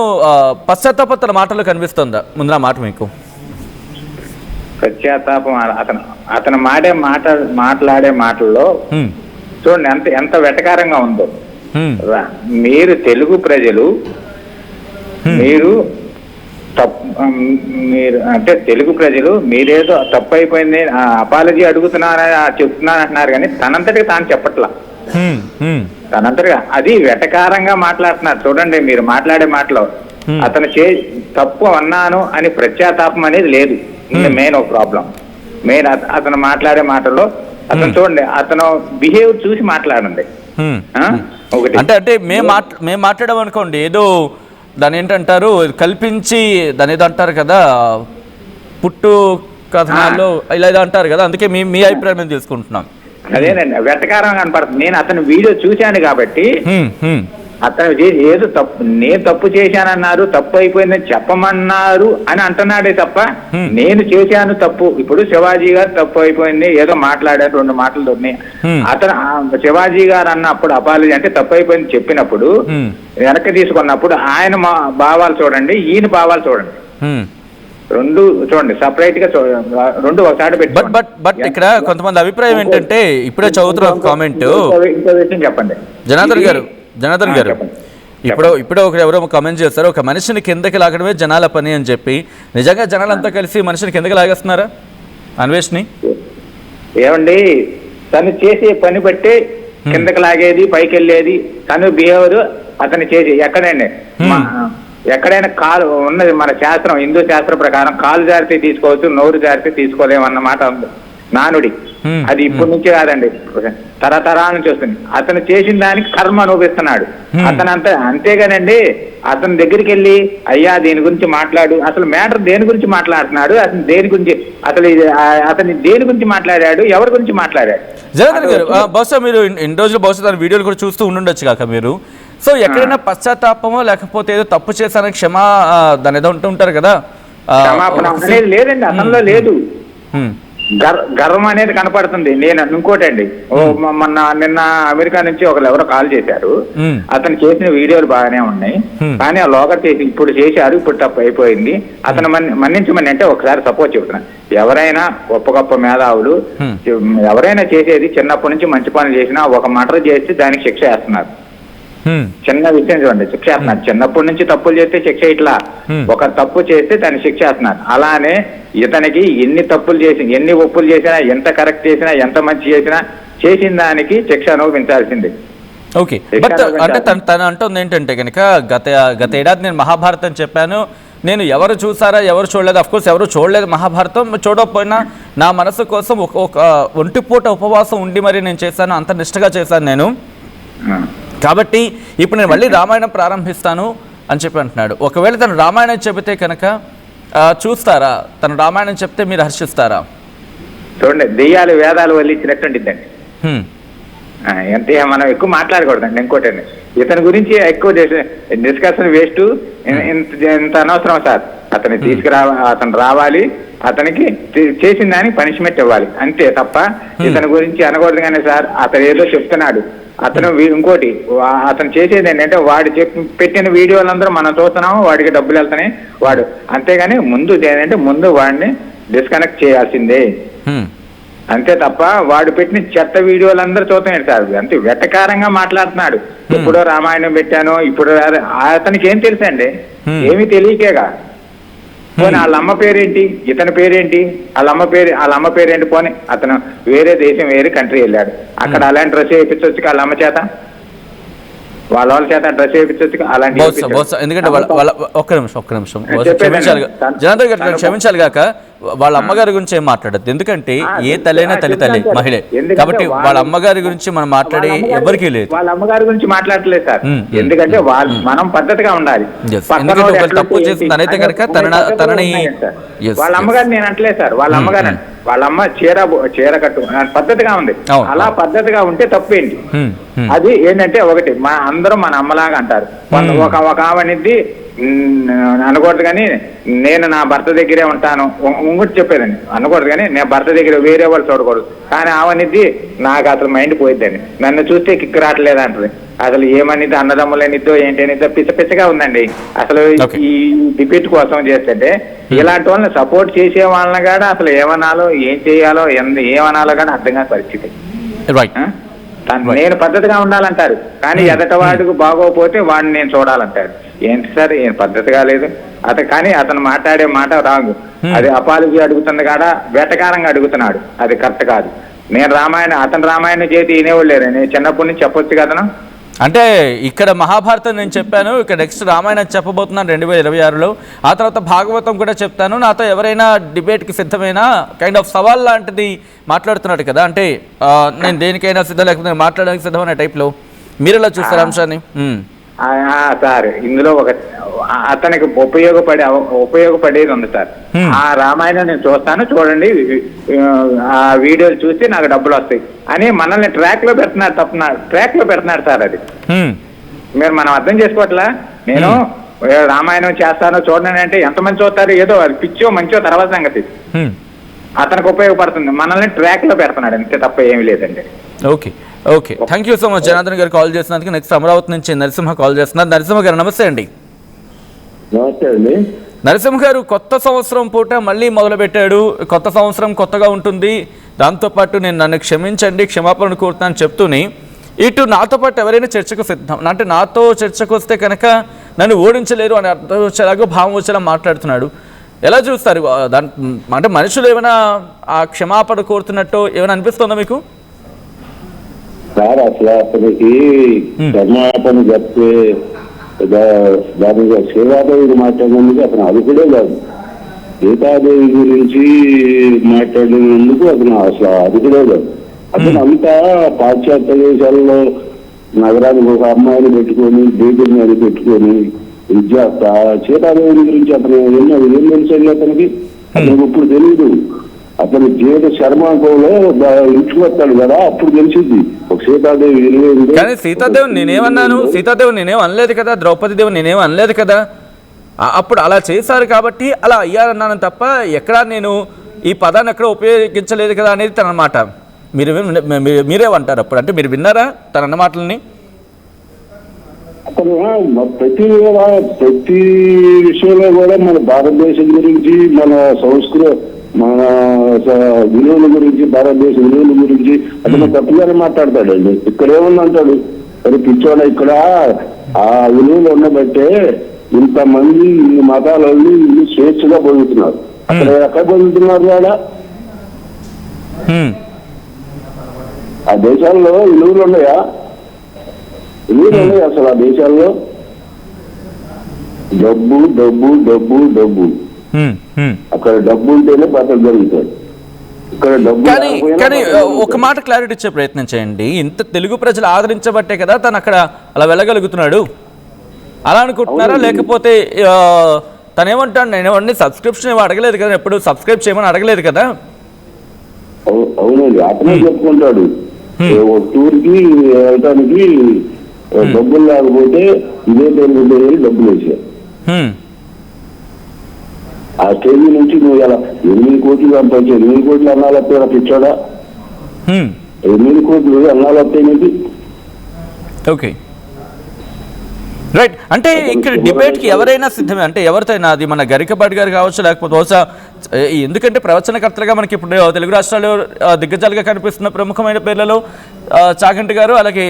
పశ్చాత్తాప తన మాటలు కనిపిస్తుందా ముందు ఆ మాట మీకు? పశ్చాత్తాపం అతను మాట్లాడే మాటల్లో చూడండి ఎంత వెటకారంగా ఉందో. మీరు తెలుగు ప్రజలు, మీరు అంటే తెలుగు ప్రజలు మీరేదో తప్పు అయిపోయింది అపాలజీ అడుగుతున్నారని చెప్తున్నాను అంటున్నారు, కానీ తనంతటిగా తాను చెప్పట్లా. తనంతటిగా అది వెటకారంగా మాట్లాడుతున్నారు. చూడండి మీరు మాట్లాడే మాటలో అతను తప్పు అన్నాను అని పశ్చాత్తాపం అనేది లేదు. మెయిన్ ఒక ప్రాబ్లం మెయిన్ అతను మాట్లాడే మాటల్లో అతను చూడండి, అతను బిహేవియర్ చూసి మాట్లాడండి. ఒకటి అంటే మేము మాట్లాడడం అనుకోండి, ఏదో దాని ఏంటంటారు కల్పించి దాని ఏదో అంటారు కదా, పుట్టు కథనాల్లో ఇలా ఏదో అంటారు కదా, అందుకే మీ అభిప్రాయం మేము తీసుకుంటున్నాం. అదేనండి వెటకారంగా కనపడుతుంది. నేను అతను వీడియో చూశాను కాబట్టి అతను ఏదో తప్పు, నేను తప్పు చేశానన్నారు, తప్పు అయిపోయిందని చెప్పమన్నారు అని అంటున్నాడే తప్ప నేను చేశాను తప్పు. ఇప్పుడు శివాజీ గారు తప్పు అయిపోయింది ఏదో మాట్లాడారు, 2 మాటలు దొరినాయి. అతను శివాజీ గారు అన్నప్పుడు అపాలజీ అంటే తప్పు అయిపోయింది చెప్పినప్పుడు వెనక్కి తీసుకున్నప్పుడు ఆయన భావాలు చూడండి, ఈయన భావాలు చూడండి, 2 చూడండి సపరేట్ గా 2 ఒకసారి పెట్టి. బట్ ఇక్కడ కొంతమంది అభిప్రాయం ఏంటంటే, ఇప్పుడే చదువుతున్న కామెంట్, ఇంకో విషయం చెప్పండి జనార్దన్ గారు. ఇప్పుడు ఎవరో కామెంట్ చేస్తారు, ఒక మనిషిని కిందకి లాగడమే జనాల పని అని చెప్పి. నిజంగా జనాలంతా కలిసి మనిషిని కిందకి లాగేస్తున్నారా అన్వేష్ని? ఏమండి, తను చేసే పని బట్టి కిందకి లాగేది పైకి వెళ్ళేది తను బిహేవియర్ అతను చేసి ఎక్కడైనా కాలు ఉన్నది. మన శాస్త్రం, హిందూ శాస్త్రం ప్రకారం కాలు జారితే తీసుకోవచ్చు, నోరు జారితే తీసుకోలేమన్నమాట ఉంది నానుడి. అది ఇప్పటి నుంచి కాదండి, తరతరాల నుంచి వస్తుంది. అతను చేసిన దానికి కర్మ అనుభవిస్తున్నాడు అతను. అంతేగానండి అతని దగ్గరికి వెళ్ళి అయ్యా దీని గురించి మాట్లాడు, అసలు మ్యాటర్ దేని గురించి మాట్లాడుతున్నాడు, అతను దేని గురించి అతని దేని గురించి మాట్లాడాడు, ఎవరి గురించి మాట్లాడాడు? జనార్దన్ గారు, బహుశా మీరు ఇన్ని రోజులు బహుశా దాని వీడియోలు కూడా చూస్తూ ఉండుండొచ్చు కాక మీరు. సో ఎక్కడైనా పశ్చాత్తాపమో లేకపోతే ఏదో తప్పు చేశానని దాని ఏదో ఉంటారు కదా, క్షమాపణ అనేది లేదండి అతనిలో లేదు. గర్వం అనేది కనపడుతుంది. నేను ఇంకోటి అండి, నిన్న అమెరికా నుంచి ఎవరో కాల్ చేశారు. అతను చేసిన వీడియోలు బాగానే ఉన్నాయి, కానీ ఆ లోకర్ చేసి ఇప్పుడు చేశారు, ఇప్పుడు తప్పు అయిపోయింది, అతను మన్నించమని అంటే ఒకసారి సపోర్ట్ చెబుతున్నాను. ఎవరైనా గొప్ప మేధావులు ఎవరైనా చేసేది చిన్నప్పటి నుంచి మంచి పనులు చేసినా ఒక మర్డర్ చేసి దానికి శిక్ష వేస్తున్నారు. చిన్న విషయం చూడండి, శిక్ష వేస్తున్నారు. చిన్నప్పటి నుంచి తప్పులు చేస్తే శిక్ష ఇట్లా, ఒక తప్పు చేస్తే దాన్ని శిక్ష వేస్తున్నారు. అలానే ఇతనికి ఎన్ని తప్పులు చేసి ఎన్ని ఒప్పులు చేసినా, ఎంత కరెక్ట్ చేసినా, ఎంత మంచి చేసినా, చేసిన దానికి శిక్ష అనుభవించాల్సింది. ఓకే, బట్ అంటే తను అంటుంది ఏంటంటే కనుక గత ఏడాది నేను మహాభారతం చెప్పాను, నేను ఎవరు చూసారా ఎవరు చూడలేదు, అఫ్కోర్స్ ఎవరు చూడలేదు మహాభారతం, చూడకపోయినా నా మనసు కోసం ఒక ఒంటిపూట ఉపవాసం ఉండి మరి నేను చేశాను, అంత నిష్ఠగా చేశాను నేను. కాబట్టి ఇప్పుడు నేను మళ్ళీ రామాయణం ప్రారంభిస్తాను అని చెప్పి అంటున్నాడు. ఒకవేళ తను రామాయణం చెబితే కనుక చూస్తారా? తను రామాయణం చెప్తే మీరు హర్షిస్తారా? చూడండి, దెయ్యాలు వేదాలు వల్లించినట్టుండిద్దండి. అంటే మనం ఎక్కువ మాట్లాడకూడదండి. ఇంకోటండి, ఇతని గురించి ఎక్కువ డిస్కషన్ వేస్ట్, ఇంత అనవసరం సార్. అతను అతను రావాలి, అతనికి చేసిన దానికి పనిష్మెంట్ ఇవ్వాలి అంతే తప్ప ఇతని గురించి అనకూడదు. కానీ సార్ అతను ఏదో చెప్తున్నాడు, అతను ఇంకోటి అతను చేసేది ఏంటంటే వాడు పెట్టిన వీడియోలందరూ మనం చూస్తున్నాము, వాడికి డబ్బులు వెళ్తున్నాయి వాడు, అంతేగాని ముందు ఏంటంటే ముందు వాడిని డిస్కనెక్ట్ చేయాల్సిందే అంతే తప్ప వాడు పెట్టిన చెత్త వీడియోలందరూ చూస్తున్నాడు సార్. అంతే వెటకారంగా మాట్లాడుతున్నాడు. ఎప్పుడో రామాయణం పెట్టాను, ఇప్పుడు అతనికి ఏం తెలుసండి? ఏమీ తెలియకేగా. పోనీ వాళ్ళ అమ్మ పేరేంటి, ఇతని పేరేంటి, వాళ్ళ అమ్మ పేరేంటి? పోనీ అతను వేరే దేశం వేరే కంట్రీ వెళ్ళాడు, అక్కడ అలాంటి డ్రెస్ వేయించవచ్చు వాళ్ళ అమ్మ చేత, వాళ్ళ చేత డ్రెస్ వేయించవచ్చు అలాంటి. ఎందుకంటే ఒక్క నిమిషం క్షమించాలి కాక వాళ్ళ అమ్మగారి గురించి ఏం మాట్లాడద్దు. ఎందుకంటే ఏ తల్లైనా తల్లి మహిళ కాబట్టి వాళ్ళ అమ్మగారి గురించి మనం మాట్లాడే ఎవరికీ లేదు. వాళ్ళ అమ్మగారి గురించి మాట్లాడలేదు సార్. ఎందుకంటే మనం పద్ధతిగా ఉండాలి. ఎందుకంటే తప్పు చేస్తుంది అయితే కనుక తనని వాళ్ళ అమ్మగారు నేను అంటలేదు సార్. వాళ్ళ అమ్మ చీర కట్టు పద్ధతిగా ఉంది, అలా పద్ధతిగా ఉంటే తప్పేంటి? అది ఏంటంటే ఒకటి అందరూ మన అమ్మలాగా అంటారు. ఒక ఆమెనిది అనకూడదు, కానీ నేను నా భర్త దగ్గరే ఉంటాను ఇంకోటి చెప్పేదండి అనకూడదు, కానీ నేను భర్త దగ్గర వేరే వాళ్ళు చూడకూడదు. కానీ ఆమెనిది నాకు అసలు మైండ్ పోయిద్దండి, నన్ను చూస్తే కిక్ రావట్లేదు అంటది. అసలు ఏమనిద్దో అన్నదమ్ములనిద్దో ఏంటనిద్దో పిచ్చగా ఉందండి. అసలు ఈ డిబేట్ కోసం చేస్తుంటే ఇలాంటి వాళ్ళని సపోర్ట్ చేసే వాళ్ళని కూడా అసలు ఏమనాలో ఏం చేయాలో ఏమనాలో కానీ అర్థం కాని పరిస్థితి. నేను పద్ధతిగా ఉండాలంటారు, కానీ ఎదటవాడికి బాగోపోతే వాడిని నేను చూడాలంటాడు. ఏంటి సార్, ఏం పద్ధతిగా లేదు కానీ అతను మాట్లాడే మాట రాంగ్. అది అపాలజీ అడుగుతుంది కాడా వేటకారంగా అడుగుతున్నాడు, అది కరెక్ట్ కాదు. నేను అతను రామాయణం చేతి వినేవాళ్ళు లేరు, నేను చిన్నప్పటి నుంచి చెప్పొచ్చు కదను. అంటే ఇక్కడ మహాభారతం నేను చెప్పాను, ఇక్కడ నెక్స్ట్ రామాయణం చెప్పబోతున్నాను 2026లో. ఆ తర్వాత భాగవతం కూడా చెప్తాను, నాతో ఎవరైనా డిబేట్కి సిద్ధమైనా కైండ్ ఆఫ్ సవాల్ లాంటిది మాట్లాడుతున్నాడు కదా. అంటే నేను దేనికైనా సిద్ధం లేకపోతే మాట్లాడడానికి సిద్ధమైన టైప్లో మీరు ఎలా చూస్తారు అంశాన్ని? సార్ ఇందులో ఒక అతనికి ఉపయోగపడేది ఉంది సార్. ఆ రామాయణం నేను చూస్తాను, చూడండి ఆ వీడియోలు చూసి నాకు డబ్బులు వస్తాయి అని మనల్ని ట్రాక్ లో పెడుతున్నాడు సార్. అది మనం అర్థం చేసుకోవట్లా. నేను రామాయణం చేస్తాను చూడండి అంటే ఎంతమంది చూస్తారు? ఏదో అది పిచ్చో మంచో తర్వాత సంగతి. అతనికి ఉపయోగపడుతుంది, మనల్ని ట్రాక్ లో పెడుతున్నాడు అంతే తప్ప ఏమీ లేదండి. Okay thank you so much Janardhan గారు కాల్ చేసినందుకు. నెక్స్ట్ అమరావతి నుంచి నరసింహ కాల్ చేస్తున్నారు. నరసింహ గారు నమస్తే అండి. నమస్తే అండి. నరసింహ గారు, కొత్త సంవత్సరం పూట మళ్ళీ మొదలుపెట్టాడు. కొత్త సంవత్సరం కొత్తగా ఉంటుంది, దాంతోపాటు నన్ను క్షమించండి, క్షమాపణ కోరుతాను చెప్తూనే ఇటు నాతో పాటు ఎవరైనా చర్చకు సిద్ధం, అంటే నాతో చర్చకు వస్తే కనుక నన్ను ఓడించలేరు అని అర్థం వచ్చేలాగా భావం వచ్చేలా మాట్లాడుతున్నాడు. ఎలా చూస్తారు దాని? అంటే మనుషులు ఏమైనా ఆ క్షమాపణ కోరుతున్నట్టు ఏమైనా అనిపిస్తుందా మీకు? సార్ అసలు అతనికి క్షమాపణ చెప్తే దాని సీతాదేవి మాట్లాడినందుకు అతను అర్హుడే కాదు. సీతాదేవి గురించి మాట్లాడినందుకు అతను అసలు అర్హుడే కాదు. అతను అంతా పాశ్చాత్య దేశాల్లో నగరానికి ఒక అమ్మాయిని పెట్టుకొని బీబీ మీద పెట్టుకొని విద్యార్థ సీతాదేవి గురించి అతను ఏం తెలుసండి అతనికి? ఇప్పుడు తెలియదు. అతను జీవిత శర్మాంకంలో ఇంచుకొస్తాడు కదా, అప్పుడు తెలిసింది ఒక సీతాదేవి. కానీ సీతాదేవి నేనేం అనలేదు కదా, ద్రౌపది దేవి నేనేం అనలేదు కదా. అప్పుడు అలా చేశారు కాబట్టి అలా అయ్యారన్నాను తప్ప ఎక్కడా నేను ఈ పదాన్ని ఎక్కడ ఉపయోగించలేదు కదా అనేది తన మాట. మీరేమంటారు అప్పుడు? అంటే మీరు విన్నారా తన అన్న మాటలని? అతను ప్రతి విషయంలో కూడా మన భారతదేశం గురించి, మన మన విలువల గురించి, భారతదేశ విలువల గురించి అతను తప్పుగానే మాట్లాడతాడండి. ఇక్కడ ఏముందంటాడు, మరి పిచ్చోడ ఇక్కడ ఆ విలువలు ఉండబట్టే ఇంతమంది ఇన్ని మతాల వాళ్ళు ఇన్ని స్వేచ్ఛగా బతుకుతున్నారు. అక్కడ ఎక్కడ బతుకుతున్నారు వాడ? ఆ దేశాల్లో విలువలు ఉన్నాయా? విలువలు ఉన్నాయి అసలు ఆ దేశాల్లో? డబ్బు డబ్బు డబ్బు డబ్బు. అక్కడ డబ్బు ఉంటేనే బతక జరుగుతాడు. ఇక్కడ డబ్బు కానీ లేకపోయినా కానీ మాట్లాడగలుగుతాడు. ఒక మాట క్లారిటీ ఇచ్చే ప్రయత్నం చేయండి. ఇంత తెలుగు ప్రజలు ఆదరించబట్టే కదా తను అక్కడ అలా వెళ్ళగలుగుతున్నాడు అలా అనుకుంటున్నారా? అవునండి. లేకపోతే తను ఏమంటాడు, నేను ఎవరిని సబ్స్క్రిప్షన్ ఏమో అడగలేదు కదా, ఎప్పుడు సబ్స్క్రైబ్ చేయమని అడగలేదు కదా. అవునండి, అతనే చెప్పుకుంటాడు. ఒక టూర్ కి వెళ్ళటానికి డబ్బులు లేకపోతే ఇదే తెలుగు డబ్బులు వేసారు. ఆ స్టేజ్ నుంచి నువ్వు ఇలా 8 కోట్లు సంపాదించావు, 8 కోట్లు అన్నాలు వస్తాయి పిచ్చాడా? 8 కోట్లు అన్నాలు వస్తాయి. Okay, right. అంటే ఇక్కడ డిబేట్కి ఎవరైనా సిద్ధమే, అంటే ఎవరితోనైనా, అది మన గరికపాటి గారు కావచ్చు, లేకపోతే బహుశా ఎందుకంటే ప్రవచనకర్తలుగా మనకి ఇప్పుడు తెలుగు రాష్ట్రాల్లో దిగ్గజాలుగా కనిపిస్తున్న ప్రముఖమైన పేర్లలో చాగంటి గారు, అలాగే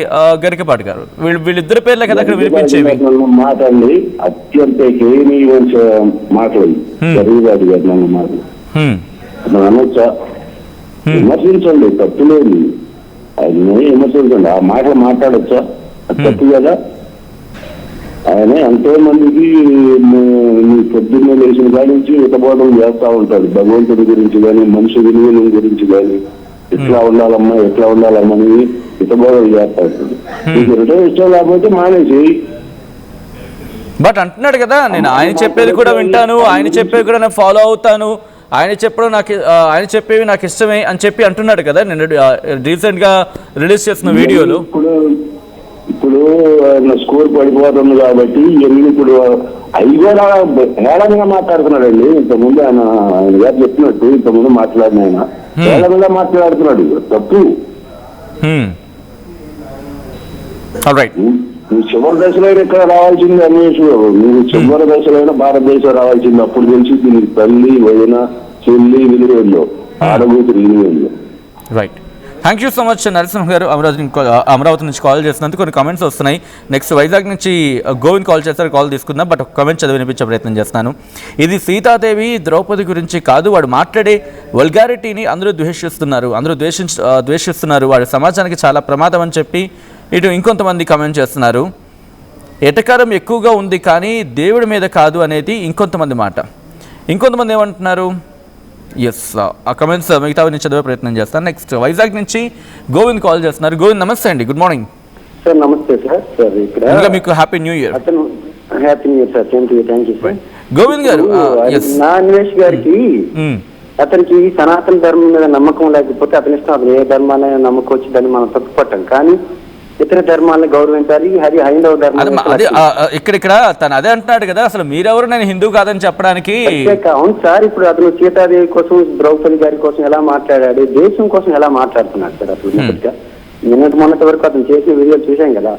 గరికపాటి గారు, వీళ్ళిద్దరి పేర్లే కదా అక్కడ వినిపించేవి. మాటండి అత్యంత హేనీయ మాటలు గరికపాటి గారు నన్ను మాటలు అనొచ్చా? విమర్శించండి, తప్పు లేదు, ఆయన విమర్శించండి, ఆ మాటలు మాట్లాడచ్చా? తప్పు కదా. ఆయన ఎంతో మందికి పొద్దున్నే లేచిన కాడి నుంచి హితబోధం చేస్తా ఉంటాడు, భగవంతుడి గురించి కానీ మనిషి విలువల గురించి కానీ, ఎట్లా ఉండాలమ్మా ఎట్లా ఉండాలమ్మని హితబోధం చేస్తా ఉంటాడు. నీకు రిటర్న్ ఇష్టం లేకపోతే మానేసి. బట్ అంటున్నాడు కదా, నేను ఆయన చెప్పేది కూడా వింటాను, ఆయన చెప్పేది కూడా నేను ఫాలో అవుతాను, ఆయన చెప్పడం నాకు ఆయన చెప్పేవి నాకు ఇష్టమే అని చెప్పి అంటున్నాడు కదా నేను రీసెంట్ గా రిలీజ్ చేసిన వీడియోలో. ఇప్పుడు స్కోర్ పడిపోతుంది కాబట్టి ఇవన్నీ ఇప్పుడు అవి కూడా హేళనగా మాట్లాడుతున్నాడండి. ఇంతకుముందు ఆయన గారు చెప్పినట్టు ఇంతకుముందు మాట్లాడిన ఆయన హేళనగా మాట్లాడుతున్నాడు. తప్పు. నువ్వు చివరి దశలో ఇక్కడ రావాల్సింది అన్వేష్, నువ్వు చివరి దశలో భారతదేశం రావాల్సింది. అప్పుడు తెలిసి దీనికి తల్లి వదిన చెల్లి విలువల్లో ఆడబూతులు విలువల్లో. Right, thank you so much Narasimha గారు. అమరావతి నుంచి కాల్ చేసినందుకు కొన్ని కామెంట్స్ వస్తున్నాయి. నెక్స్ట్ వైజాగ్ నుంచి గోవింద్ కాల్ చేస్తారు, కాల్ తీసుకుందాం. బట్ ఒక కామెంట్ చదివి వినిపించే ప్రయత్నం చేస్తాను. ఇది సీతాదేవి ద్రౌపది గురించి కాదు, వాడు మాట్లాడే వల్గారిటీని అందరూ ద్వేషిస్తున్నారు, వాడు సమాజానికి చాలా ప్రమాదం అని చెప్పి ఇటు ఇంకొంతమంది కామెంట్ చేస్తున్నారు. ఎటకారం ఎక్కువగా ఉంది కానీ దేవుడి మీద కాదు అనేది ఇంకొంతమంది మాట. ఇంకొంతమంది ఏమంటున్నారు? ఎస్, ఆ కమెంట్స్ మిగతా నుంచి చదివే ప్రయత్నం చేస్తాను. నెక్స్ట్ వైజాగ్ నుంచి గోవింద్ కాల్ చేస్తున్నారు. గోవింద్ నమస్తే అండి, గుడ్ మార్నింగ్ సార్. నమస్తే సార్. సార్ ఇక్కడ మీకు happy new year. Happy new year sir. Thank you sir. Govind గారు, నా అన్వేష్ గారికి అతనికి సనాతన ధర్మం మీద నమ్మకం లేకపోతే అతని ఇష్టం, అతను ఏ ధర్మాన్ని నమ్మకం వచ్చిందని మనం తప్పుపట్టాం. కానీ ఇతర ధర్మాలను గౌరవించాలి, అది హైందవ ధర్మం. అదే ఇక్కడ తను అదే అంటున్నాడు కదా, అసలు మీరెవరు నేను హిందూ కాదని చెప్పడానికి. అవును సార్, ఇప్పుడు అతను సీతాదేవి కోసం ద్రౌపది గారి కోసం ఎలా మాట్లాడాడు, దేశం కోసం ఎలా మాట్లాడుతున్నాడు సార్. అసలు మొన్నటి వరకు అతను చేసిన వీడియోలు చూసాం కదా.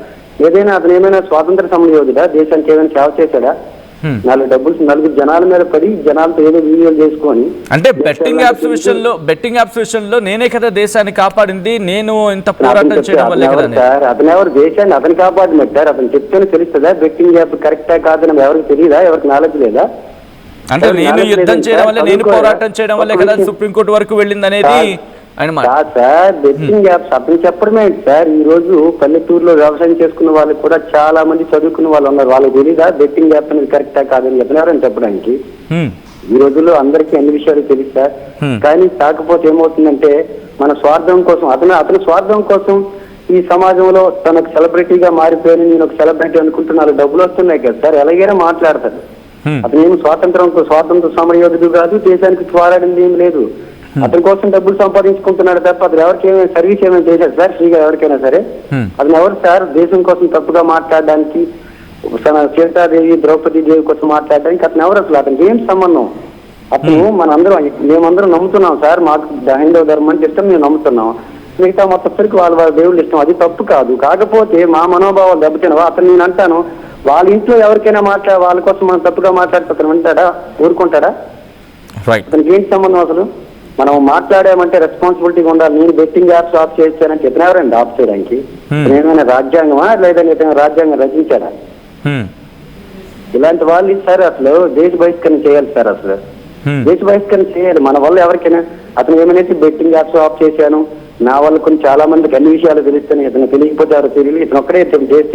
అతను ఏమైనా స్వాతంత్ర సమరయోధుడా? దేశానికి ఏమైనా సేవ చేశాడా? నలుగురు జనాల మీద పడి జనాలతో ఏదో వీడియోలు చేసుకొని, అంటే బెట్టింగ్ యాప్స్ విషయంలో నేనే కదా దేశాన్ని కాపాడింది, నేను ఇంత పోరాటం చేయడం వల్లే కదా. సార్ అతను ఎవరు దేశాన్ని అతను కాపాడినట్టు సార్? అతను చెప్తేనే తెలుస్తుందా బెట్టింగ్ యాప్ కరెక్టా కాదని? ఎవరికి తెలియదా? ఎవరికి నాలెడ్జ్ లేదా? అంటే నేను యుద్ధం చేయడం వల్ల, నేను పోరాటం చేయడం వల్లే కదా సుప్రీంకోర్టు వరకు వెళ్ళింది అనేది సార్. బెట్టింగ్ యాప్స్ అతను చెప్పడమే సార్. ఈ రోజు పల్లెటూరులో వ్యవసాయం చేసుకున్న వాళ్ళకి కూడా చాలా మంది చదువుకున్న వాళ్ళు ఉన్నారు, వాళ్ళకి తెలీదా బెట్టింగ్ యాప్ అనేది కరెక్టా కాదని చెప్పినారని చెప్పడానికి? ఈ రోజుల్లో అందరికీ అన్ని విషయాలు తెలుసు సార్. కానీ కాకపోతే ఏమవుతుందంటే మన స్వార్థం కోసం, అతని స్వార్థం కోసం ఈ సమాజంలో తనకు సెలబ్రిటీగా మారిపోయి నేను ఒక సెలబ్రిటీ అనుకుంటున్నారు, డబ్బులు వస్తున్నాయి కదా సార్, ఎలాగైనా మాట్లాడతారు. అతను ఏమి స్వాతంత్ర సమరయోధుడు కాదు, దేశానికి పోరాడింది ఏమి లేదు. అతని కోసం డబ్బులు సంపాదించుకుంటున్నాడు తప్ప అతను ఎవరికి ఏమైనా సర్వీస్ ఏమైనా చేశాడు సార్ ఫ్రీగా ఎవరికైనా సరే? అతను ఎవరు సార్ దేశం కోసం తప్పుగా మాట్లాడడానికి, సీతాదేవి ద్రౌపది దేవి కోసం మాట్లాడడానికి అతను ఎవరు? అసలు అతనికి ఏం సంబంధం? అతను మేమందరం నమ్ముతున్నాం సార్, మాకు హైందవ ధర్మం అంటే ఇష్టం, మేము నమ్ముతున్నాం. మిగతా మొత్తం వాళ్ళ దేవుళ్ళు ఇష్టం, అది తప్పు కాదు. కాకపోతే మా మనోభావాలు దెబ్బతినవా? అతను నేను అంటాను, వాళ్ళ ఇంట్లో ఎవరికైనా వాళ్ళ కోసం మనం తప్పుగా మాట్లాడితే అతను వింటాడా? ఊరుకుంటాడా? అతనికి ఏంటి సంబంధం అసలు? మనం మాట్లాడామంటే రెస్పాన్సిబిలిటీగా ఉండాలి. నేను బెట్టింగ్ యాప్స్ ఆఫ్ చేశానంటే ఇతను ఎవరండి ఆఫ్ చేయడానికి? ఏమైనా రాజ్యాంగమా లేదంటే ఇతను రాజ్యాంగం రచించాడా? ఇలాంటి వాళ్ళు సార్ అసలు దేశ బహిష్కరణ చేయాలి సార్. అసలు దేశ బహిష్కరణ చేయాలి మన వల్ల ఎవరికైనా. అతను ఏమైనా బెట్టింగ్ యాప్స్ ఆఫ్ చేశాను, నా వల్ల కొన్ని చాలా మందికి అన్ని విషయాలు తెలుస్తాయి, ఇతను తెలియకపోతే ఎవరు తెలియదు. ఇతను ఒక్కడే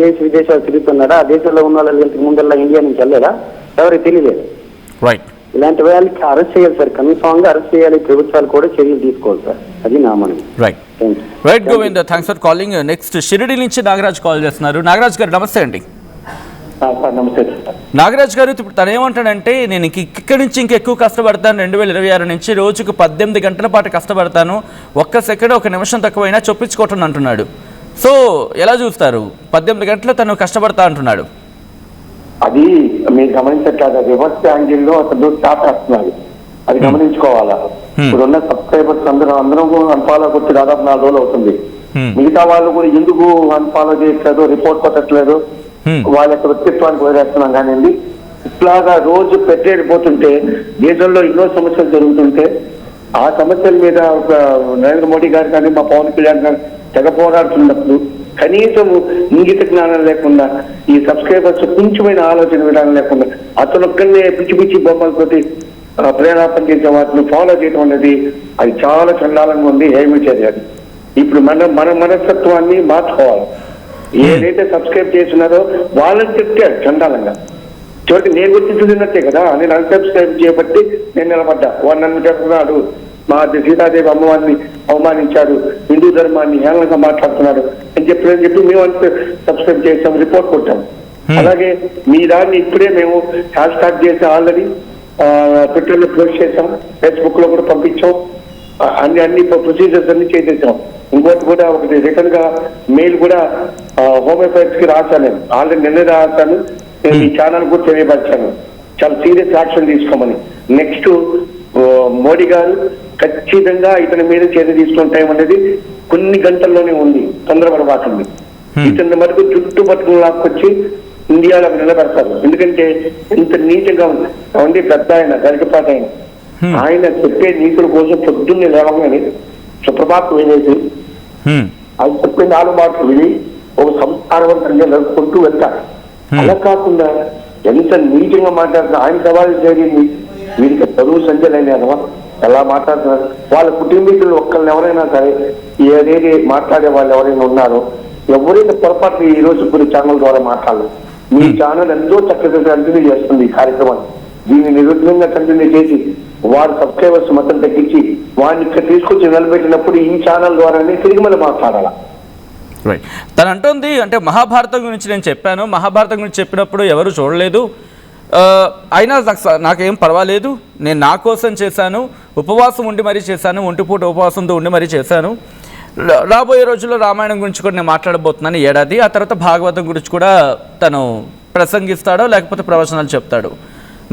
దేశ విదేశాలు తిరుగుతున్నాడా? ఆ దేశంలో ఉన్న వాళ్ళు ఇంతకు ముందల్లా ఇండియా నుంచి వెళ్ళలేదా? ఎవరికి తెలియలేదు. రైట్, ఇలాంటి వాళ్ళకి అరెస్ట్ చేయాలి సార్, కన్ఫామ్ గా అరెస్ట్ చేయాలి, ప్రభుత్వాలు కూడా చర్యలు తీసుకోవాలి సార్, అది నా మనవి. Right Govind, thanks for calling. Next Shirdi నుంచి నాగరాజ్ కాల్ చేస్తున్నారు. నాగరాజ్ గారు నమస్తే అండి. నమస్తే సార్. నాగరాజ్ గారు ఇప్పుడు తను ఏమంటాడంటే, నేను ఇక్కడి నుంచి ఇంకెక్కువ కష్టపడతాను, 2026 నుంచి రోజుకు 18 గంటల పాటు కష్టపడతాను, ఒక్క సెకండ్ ఒక నిమిషం తక్కువైనా చొప్పించుకోవటం అంటున్నాడు. సో ఎలా చూస్తారు? 18 గంటలు తను కష్టపడతా అంటున్నాడు. అది మీరు గమనించట్లేదు, రివర్స్ యాంగిల్ లో అతను స్టార్ట్ చేస్తున్నాడు, అది గమనించుకోవాలా. ఇప్పుడున్న సబ్స్క్రైబర్స్ అందరం అన్ఫాలో కొట్టి దాదాపు 4 రోజులు అవుతుంది. మిగతా వాళ్ళు కూడా ఎందుకు అన్ఫాలో చేయట్లేదు, రిపోర్ట్ కొట్టట్లేదు, వాళ్ళ యొక్క వ్యక్తిత్వానికి వదిలేస్తున్నాం. కానీ ఇట్లాగా రోజు పెట్టేడిపోతుంటే దేశంలో ఎన్నో సమస్యలు జరుగుతుంటే ఆ సమస్యల మీద నరేంద్ర మోడీ గారు కానీ మా పవన్ కళ్యాణ్ గారు తెగ పోరాడుతున్నప్పుడు కనీసం ఇంగిత జ్ఞానం లేకుండా, ఈ సబ్స్క్రైబర్స్ కొంచెమైన ఆలోచన విధానం లేకుండా అతను ఒక్కనే పిచ్చి పిచ్చి బొమ్మలతోటి ప్రేరేపణ చేసే వాటిని ఫాలో చేయడం అనేది అది చాలా చండాలంగా ఉంది, ఏమీ చేయాలి. ఇప్పుడు మన మనస్తత్వాన్ని మార్చుకోవాలి. ఏదైతే సబ్స్క్రైబ్ చేస్తున్నారో వాళ్ళని చెప్తే చండాలంగా చివరికి నేను గుర్తించున్నట్టే కదా, నేను అన్సబ్స్క్రైబ్ చేయబట్టి నేను నిలబడ్డా. వాడు నన్ను చెప్తున్నాడు, మా సీతాదేవి అమ్మవారిని అవమానించాడు, హిందూ ధర్మాన్ని హేళనగా మాట్లాడుతున్నాడు అని చెప్పి మేము సబ్స్క్రైబ్ చేసాం, రిపోర్ట్ కొట్టాం. అలాగే మీ దాన్ని ఇప్పుడే మేము హ్యాష్ ట్యాగ్ చేసి ఆల్రెడీ ట్విట్టర్లో పోస్ట్ చేసాం, ఫేస్బుక్ లో కూడా పంపించాం, అన్ని ప్రొసీజర్స్ అన్ని చేసేసాం. ఇంకోటి కూడా ఒకటి రిటర్న్ గా మెయిల్ కూడా హోమ్ అఫైర్స్ కి రాశాను, ఆల్రెడీ నిన్న రాశాను, నేను ఈ ఛానల్ కూడా తెలియపరిచాను, చాలా సీరియస్ యాక్షన్ తీసుకోమని. నెక్స్ట్ మోడీ గారు ఖచ్చితంగా ఇతని మీద చర్య తీసుకున్న టైం అనేది కొన్ని గంటల్లోనే ఉంది, తొందరపడబాటుంది. ఇతని మటుకు చుట్టూ పట్టుకుని లాక్కొచ్చి ఇండియాలో నిలబెడతారు. ఎందుకంటే ఇంత నీచంగా ఉంది. పెద్ద ఆయన గరికపాటి ఆయన చెప్పే నీతుల కోసం పొద్దున్నే లేవగానే సుప్రభాతం వినేసి అది చెప్పే 4 మాటలు విని ఒక సంస్కారవంతంగా నడుపుకుంటూ వెళ్తారు. అలా కాకుండా ఎంత నీచంగా మాట్లాడుతున్నారు. ఆయన సవాలు జరిగింది, వీరికి చదువు సంజలైన ఎలా మాట్లాడుతున్నారు. వాళ్ళ కుటుంబీకులు ఒక్కరిని ఎవరైనా సరే ఏదేది మాట్లాడే వాళ్ళు ఎవరైనా ఉన్నారో ఎవరైనా పొరపాటు ఈ రోజు కొన్ని ఛానల్ ద్వారా మాట్లాడలేదు. మీ ఛానల్ ఎంతో చక్కగా కంటిన్యూ చేస్తుంది ఈ కార్యక్రమాన్ని. దీన్ని నిర్విఘ్నంగా కంటిన్యూ చేసి వారు సబ్స్క్రైబర్స్ మొత్తం తగ్గించి వారిని ఇక్కడ తీసుకొచ్చి నిలబెట్టినప్పుడు ఈ ఛానల్ ద్వారానే తిరిగి మనం మాట్లాడాలా. రైట్, తను అంటుంది అంటే మహాభారతం గురించి నేను చెప్పాను, మహాభారతం గురించి చెప్పినప్పుడు ఎవరు చూడలేదు, అయినా నాకేం పర్వాలేదు, నేను నా కోసం చేశాను, ఉపవాసం ఉండి మరీ చేశాను, ఒంటిపూట ఉపవాసంతో ఉండి మరీ చేశాను, రాబోయే రోజుల్లో రామాయణం గురించి కూడా నేను మాట్లాడబోతున్నాను ఏడాది, ఆ తర్వాత భాగవతం గురించి కూడా తను ప్రసంగిస్తాడో లేకపోతే ప్రవచనాలు చెప్తాడు.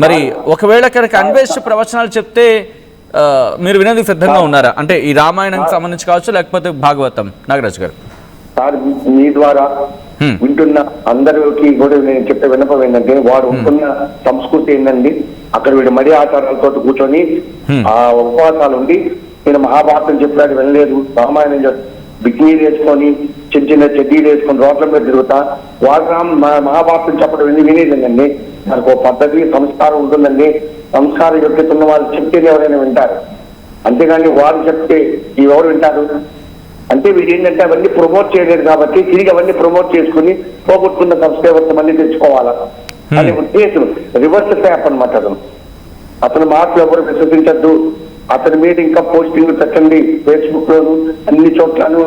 మరి ఒకవేళ కనుక అన్వేషణ ప్రవచనాలు చెప్తే మీరు వినేందుకు సిద్ధంగా ఉన్నారా? అంటే ఈ రామాయణానికి సంబంధించి కావచ్చు లేకపోతే భాగవతం. నాగరాజ్ గారు సార్, మీ ద్వారా వింటున్న అందరికి కూడా నేను చెప్పే విన్నపం ఏంటంటే, వాడు ఉంటున్న సంస్కృతి ఏంటండి, అక్కడ వీడు మడి ఆచారాలతో కూర్చొని ఆ ఉపవాసాలు ఉండి నేను మహాభారతం చెప్పాడు వినలేదు, రామాయణం బిగ్నీలు వేసుకొని చిన్న చిన్న చెడ్డీలు వేసుకొని రోడ్ల మీద తిరుగుతా వాడు మహాభారతం చెప్పడం వినేదండి. మనకు ఒక పద్ధతి సంస్కారం ఉంటుందండి, సంస్కార యోగ్యత ఉన్న వాళ్ళు చెప్తే ఎవరైనా వింటారు, అంతేగాని వారు చెప్తే ఎవరు వింటారు? అంటే వీడు ఏంటంటే అవన్నీ ప్రమోట్ చేయలేదు కాబట్టి తిరిగి అవన్నీ ప్రమోట్ చేసుకుని పోగొట్టుకున్న సబ్స్క్రైబర్స్ మళ్ళీ తెచ్చుకోవాలా అనే ఉద్దేశం, రివర్స్ ట్యాప్ అనమాట. అతను మాటలు ఎవరు విశ్వసించద్దు, అతని మీద ఇంకా పోస్టింగ్ పెట్టండి ఫేస్బుక్ లోను అన్ని చోట్లను